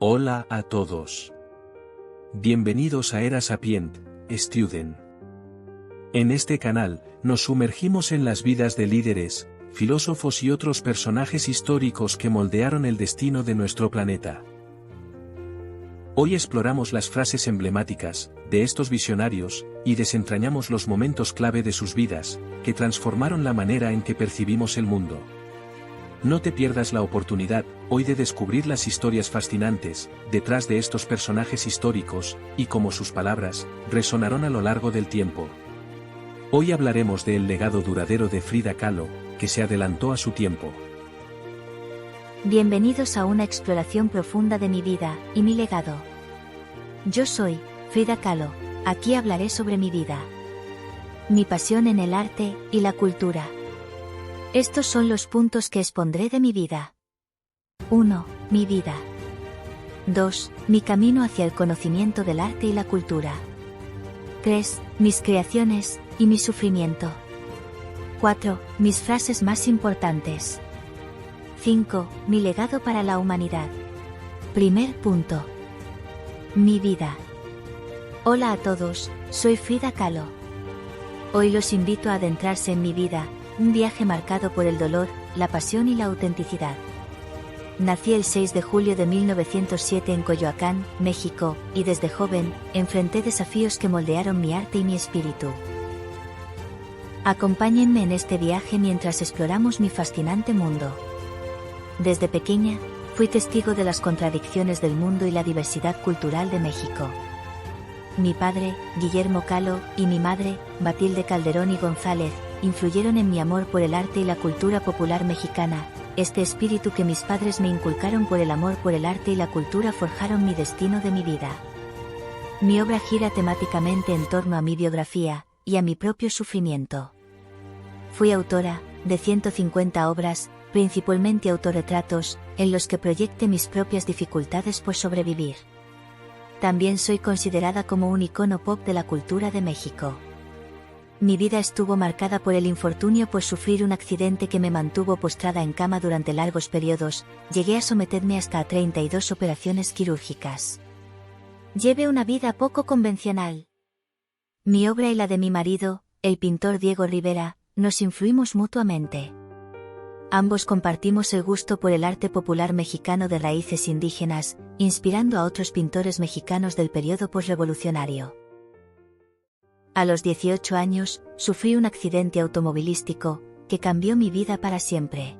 Hola a todos. Bienvenidos a Era Sapient, Student. En este canal, nos sumergimos en las vidas de líderes, filósofos y otros personajes históricos que moldearon el destino de nuestro planeta. Hoy exploramos las frases emblemáticas de estos visionarios y desentrañamos los momentos clave de sus vidas, que transformaron la manera en que percibimos el mundo. No te pierdas la oportunidad, hoy de descubrir las historias fascinantes, detrás de estos personajes históricos, y cómo sus palabras, resonaron a lo largo del tiempo. Hoy hablaremos del legado duradero de Frida Kahlo, que se adelantó a su tiempo. Bienvenidos a una exploración profunda de mi vida, y mi legado. Yo soy, Frida Kahlo, aquí hablaré sobre mi vida. Mi pasión en el arte, y la cultura. Estos son los puntos que expondré de mi vida. 1. Mi vida. 2. Mi camino hacia el conocimiento del arte y la cultura. 3. Mis creaciones, y mi sufrimiento. 4. Mis frases más importantes. 5. Mi legado para la humanidad. Primer punto. Mi vida. Hola a todos, soy Frida Kahlo. Hoy los invito a adentrarse en mi vida, un viaje marcado por el dolor, la pasión y la autenticidad. Nací el 6 de julio de 1907 en Coyoacán, México, y desde joven, enfrenté desafíos que moldearon mi arte y mi espíritu. Acompáñenme en este viaje mientras exploramos mi fascinante mundo. Desde pequeña, fui testigo de las contradicciones del mundo y la diversidad cultural de México. Mi padre, Guillermo Kahlo, y mi madre, Matilde Calderón y González, influyeron en mi amor por el arte y la cultura popular mexicana. Este espíritu que mis padres me inculcaron por el amor por el arte y la cultura forjaron mi destino de mi vida. Mi obra gira temáticamente en torno a mi biografía, y a mi propio sufrimiento. Fui autora de 150 obras, principalmente autorretratos, en los que proyecté mis propias dificultades por sobrevivir. También soy considerada como un icono pop de la cultura de México. Mi vida estuvo marcada por el infortunio por sufrir un accidente que me mantuvo postrada en cama durante largos periodos. Llegué a someterme hasta a 32 operaciones quirúrgicas. Llevé una vida poco convencional. Mi obra y la de mi marido, el pintor Diego Rivera, nos influimos mutuamente. Ambos compartimos el gusto por el arte popular mexicano de raíces indígenas, inspirando a otros pintores mexicanos del periodo posrevolucionario. A los 18 años, sufrí un accidente automovilístico, que cambió mi vida para siempre.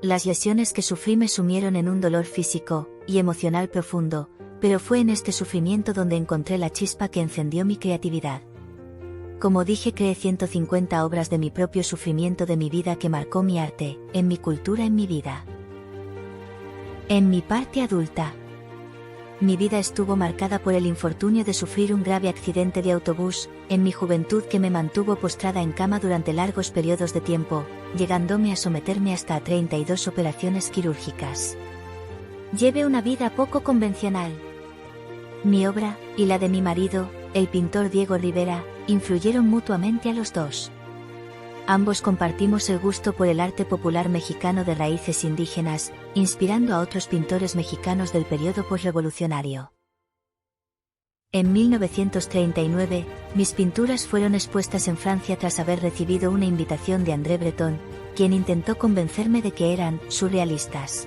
Las lesiones que sufrí me sumieron en un dolor físico y emocional profundo, pero fue en este sufrimiento donde encontré la chispa que encendió mi creatividad. Como dije, creé 150 obras de mi propio sufrimiento de mi vida que marcó mi arte, en mi cultura, en mi vida. En mi parte adulta. Mi vida estuvo marcada por el infortunio de sufrir un grave accidente de autobús, en mi juventud que me mantuvo postrada en cama durante largos periodos de tiempo, llegándome a someterme hasta a 32 operaciones quirúrgicas. Llevé una vida poco convencional. Mi obra, y la de mi marido, el pintor Diego Rivera, influyeron mutuamente a los dos. Ambos compartimos el gusto por el arte popular mexicano de raíces indígenas, inspirando a otros pintores mexicanos del periodo posrevolucionario. En 1939, mis pinturas fueron expuestas en Francia tras haber recibido una invitación de André Breton, quien intentó convencerme de que eran surrealistas.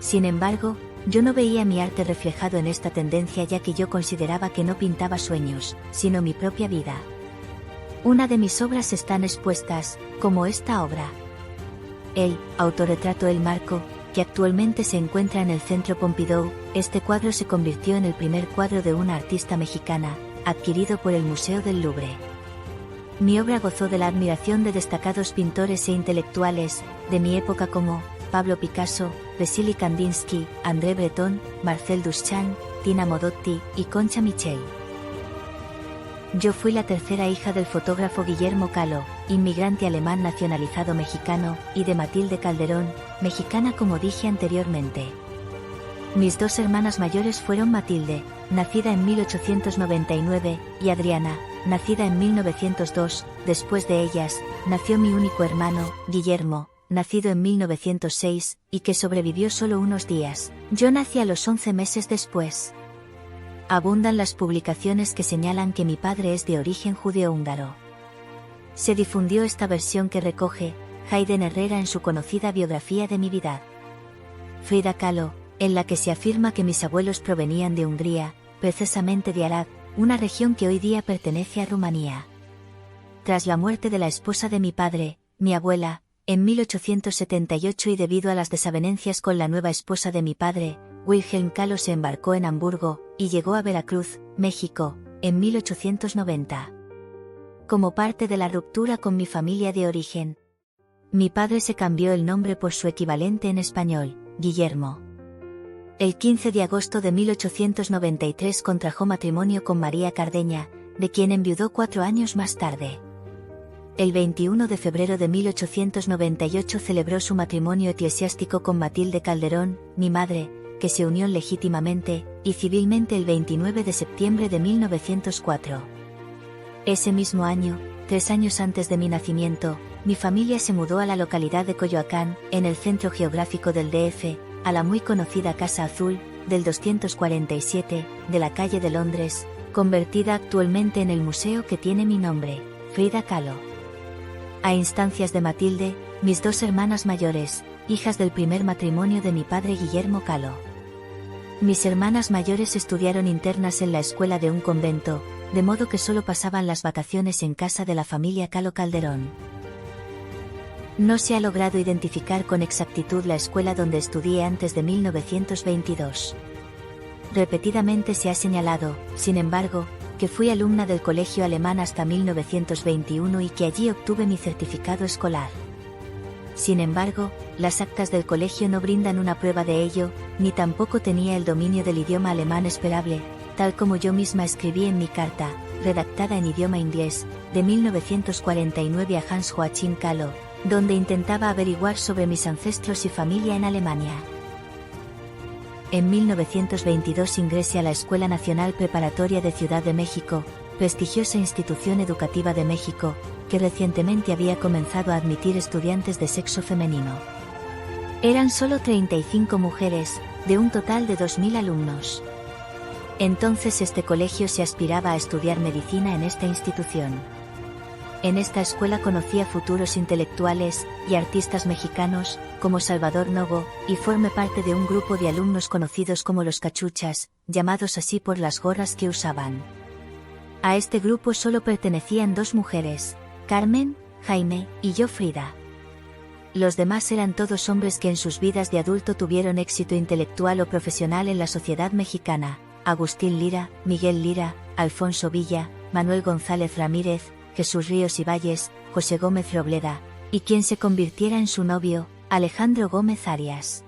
Sin embargo, yo no veía mi arte reflejado en esta tendencia, ya que yo consideraba que no pintaba sueños, sino mi propia vida. Una de mis obras están expuestas, como esta obra. El autorretrato El Marco, que actualmente se encuentra en el Centro Pompidou. Este cuadro se convirtió en el primer cuadro de una artista mexicana, adquirido por el Museo del Louvre. Mi obra gozó de la admiración de destacados pintores e intelectuales de mi época como Pablo Picasso, Wassily Kandinsky, André Breton, Marcel Duchamp, Tina Modotti y Concha Michel. Yo fui la tercera hija del fotógrafo Guillermo Kahlo, inmigrante alemán nacionalizado mexicano, y de Matilde Calderón, mexicana como dije anteriormente. Mis dos hermanas mayores fueron Matilde, nacida en 1899, y Adriana, nacida en 1902. Después de ellas, nació mi único hermano, Guillermo, nacido en 1906, y que sobrevivió solo unos días. Yo nací a los 11 meses después. Abundan las publicaciones que señalan que mi padre es de origen judeo-húngaro. Se difundió esta versión que recoge Hayden Herrera en su conocida biografía de mi vida, Frida Kahlo, en la que se afirma que mis abuelos provenían de Hungría, precisamente de Arad, una región que hoy día pertenece a Rumanía. Tras la muerte de la esposa de mi padre, mi abuela, en 1878 y debido a las desavenencias con la nueva esposa de mi padre, Wilhelm Kahlo se embarcó en Hamburgo, y llegó a Veracruz, México, en 1890. Como parte de la ruptura con mi familia de origen, mi padre se cambió el nombre por su equivalente en español, Guillermo. El 15 de agosto de 1893 contrajo matrimonio con María Cardeña, de quien enviudó 4 años más tarde. El 21 de febrero de 1898 celebró su matrimonio eclesiástico con Matilde Calderón, mi madre, que se unió legítimamente y civilmente el 29 de septiembre de 1904. Ese mismo año, 3 años antes de mi nacimiento, mi familia se mudó a la localidad de Coyoacán, en el centro geográfico del DF, a la muy conocida Casa Azul, del 247, de la calle de Londres, convertida actualmente en el museo que tiene mi nombre, Frida Kahlo. A instancias de Matilde, mis 2 hermanas mayores, hijas del primer matrimonio de mi padre Guillermo Kahlo. Mis hermanas mayores estudiaron internas en la escuela de un convento, de modo que solo pasaban las vacaciones en casa de la familia Kahlo Calderón. No se ha logrado identificar con exactitud la escuela donde estudié antes de 1922. Repetidamente se ha señalado, sin embargo, que fui alumna del colegio alemán hasta 1921 y que allí obtuve mi certificado escolar. Sin embargo, las actas del colegio no brindan una prueba de ello, ni tampoco tenía el dominio del idioma alemán esperable, tal como yo misma escribí en mi carta, redactada en idioma inglés, de 1949 a Hans Joachim Kahlo, donde intentaba averiguar sobre mis ancestros y familia en Alemania. En 1922 ingresé a la Escuela Nacional Preparatoria de Ciudad de México, prestigiosa institución educativa de México, que recientemente había comenzado a admitir estudiantes de sexo femenino. Eran solo 35 mujeres, de un total de 2.000 alumnos. Entonces este colegio se aspiraba a estudiar medicina en esta institución. En esta escuela conocí a futuros intelectuales y artistas mexicanos, como Salvador Novo, y formé parte de un grupo de alumnos conocidos como los cachuchas, llamados así por las gorras que usaban. A este grupo solo pertenecían 2 mujeres, Carmen, Jaime, y yo Frida. Los demás eran todos hombres que en sus vidas de adulto tuvieron éxito intelectual o profesional en la sociedad mexicana: Agustín Lira, Miguel Lira, Alfonso Villa, Manuel González Ramírez, Jesús Ríos y Valles, José Gómez Robleda, y quien se convirtiera en su novio, Alejandro Gómez Arias.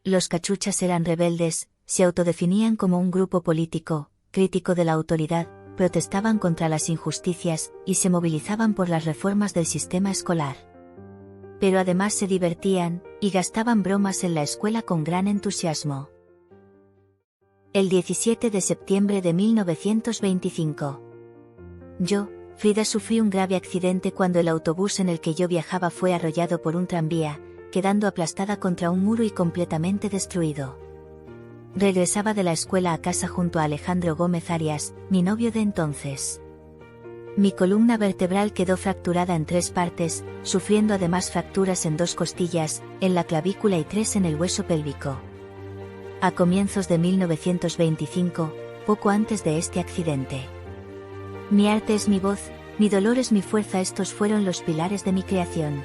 Los cachuchas eran rebeldes, se autodefinían como un grupo político, crítico de la autoridad, protestaban contra las injusticias, y se movilizaban por las reformas del sistema escolar. Pero además se divertían, y gastaban bromas en la escuela con gran entusiasmo. El 17 de septiembre de 1925. Yo, Frida, sufrí un grave accidente cuando el autobús en el que yo viajaba fue arrollado por un tranvía, quedando aplastada contra un muro y completamente destruido. Regresaba de la escuela a casa junto a Alejandro Gómez Arias, mi novio de entonces. Mi columna vertebral quedó fracturada en 3 partes, sufriendo además fracturas en 2 costillas, en la clavícula y 3 en el hueso pélvico. A comienzos de 1925, poco antes de este accidente. Mi arte es mi voz, mi dolor es mi fuerza. Estos fueron los pilares de mi creación.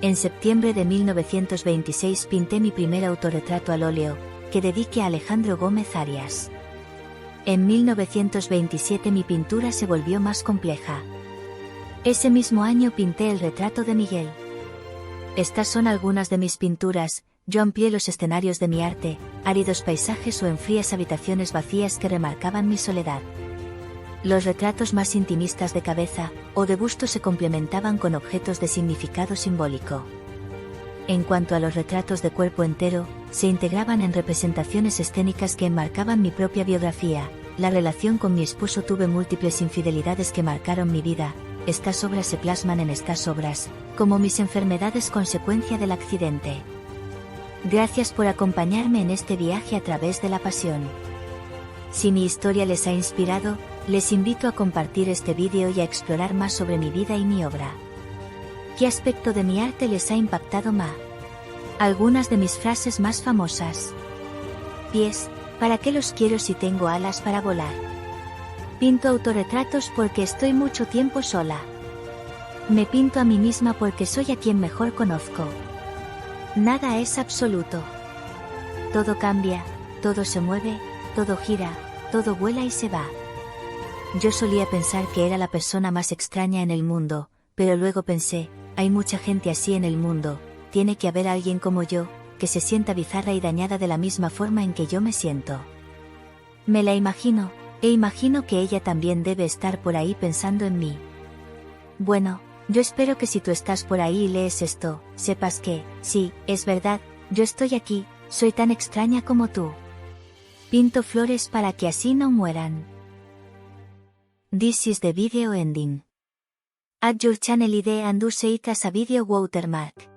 En septiembre de 1926 pinté mi primer autorretrato al óleo, que dediqué a Alejandro Gómez Arias. En 1927 mi pintura se volvió más compleja. Ese mismo año pinté el retrato de Miguel. Estas son algunas de mis pinturas. Yo amplié los escenarios de mi arte, áridos paisajes o en frías habitaciones vacías que remarcaban mi soledad. Los retratos más intimistas de cabeza o de busto se complementaban con objetos de significado simbólico. En cuanto a los retratos de cuerpo entero, se integraban en representaciones escénicas que enmarcaban mi propia biografía. La relación con mi esposo: tuve múltiples infidelidades que marcaron mi vida, estas obras se plasman en estas obras, como mis enfermedades consecuencia del accidente. Gracias por acompañarme en este viaje a través de la pasión. Si mi historia les ha inspirado, les invito a compartir este vídeo y a explorar más sobre mi vida y mi obra. ¿Qué aspecto de mi arte les ha impactado más? Algunas de mis frases más famosas. Pies, ¿para qué los quiero si tengo alas para volar? Pinto autorretratos porque estoy mucho tiempo sola. Me pinto a mí misma porque soy a quien mejor conozco. Nada es absoluto. Todo cambia, todo se mueve, todo gira, todo vuela y se va. Yo solía pensar que era la persona más extraña en el mundo, pero luego pensé, hay mucha gente así en el mundo, tiene que haber alguien como yo, que se sienta bizarra y dañada de la misma forma en que yo me siento. Me la imagino, e imagino que ella también debe estar por ahí pensando en mí. Bueno, yo espero que si tú estás por ahí y lees esto, sepas que, sí, es verdad, yo estoy aquí, soy tan extraña como tú. Pinto flores para que así no mueran. This is the video ending. Add your channel ID and use it as a video watermark.